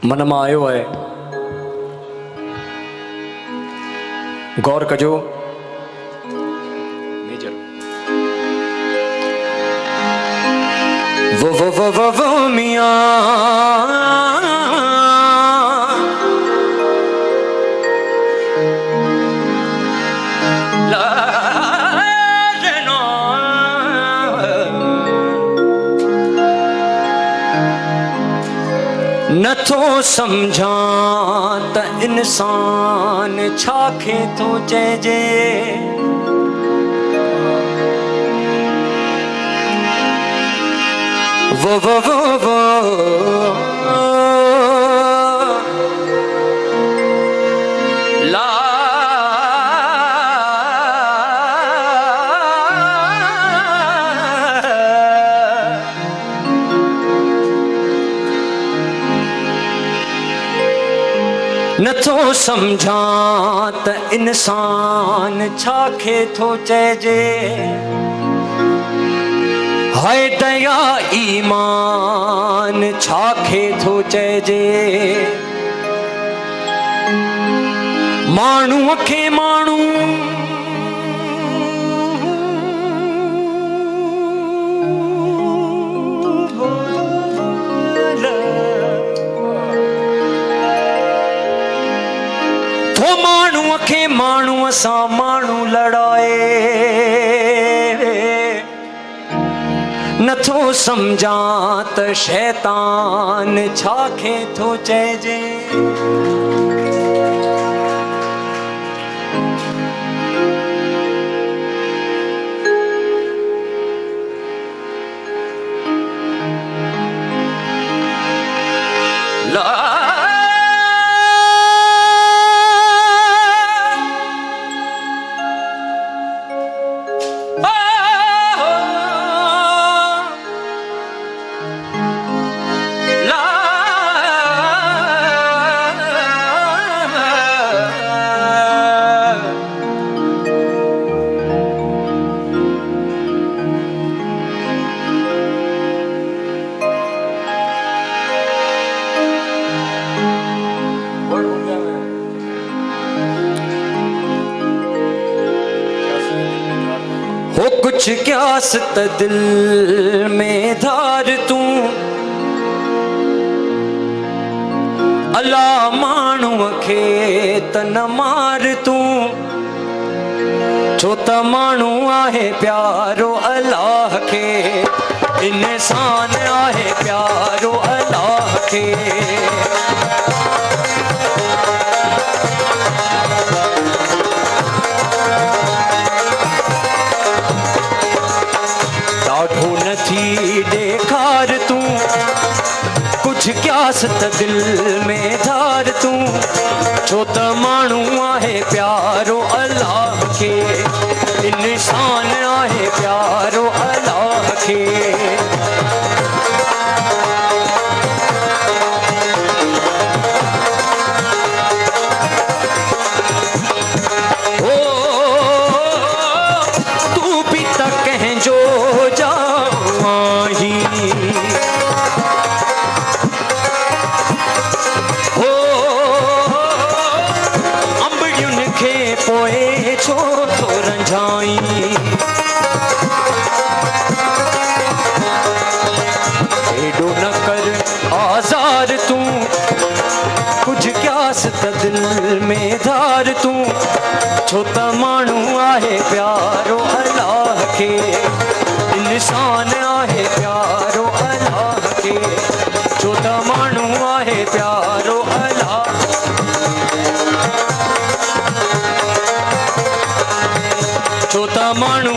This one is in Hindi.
मन में आयो है। गौर कजो। मेजर वो मियां न तो समझा त इंसान छाखे तो चइजे। वो ला न तो समझा त इंसान छाखे थो चइजे। हाय दया ईमान छाखे थो चइजे। माण्हूअ खे माण्हू माण्हूअ खे माण्हूअ सां माण्हू लड़ाए। नथो सम्झा त शैतान छाखे थो चइजे। हो कुछ क्यास त दिल में धार तू। अल्लाह माण्हूअ खे त न मार तू। छो त माण्हू आहे प्यारो अल्लाह खे। इंसान आहे प्यारो अल्लाह खे। ॾाढो नथी ॾेखार तू। कुछ क्यास त दिल में धार तू। छो त माण्हू आहे प्यारो अल्लाह खे। इंसान आहे प्यारो अल्लाह खे। पोए छो थो रंझाई। एॾो न कर आज़ार तू। कुछ क्यास त दिल में धार तू। छो त माण्हू आहे प्यारो अल्लाह खे। इंसान आहे प्यारो अल्लाह खे। छो त माण्हू आहे प्यारो अल्लाह। छो त माण्हू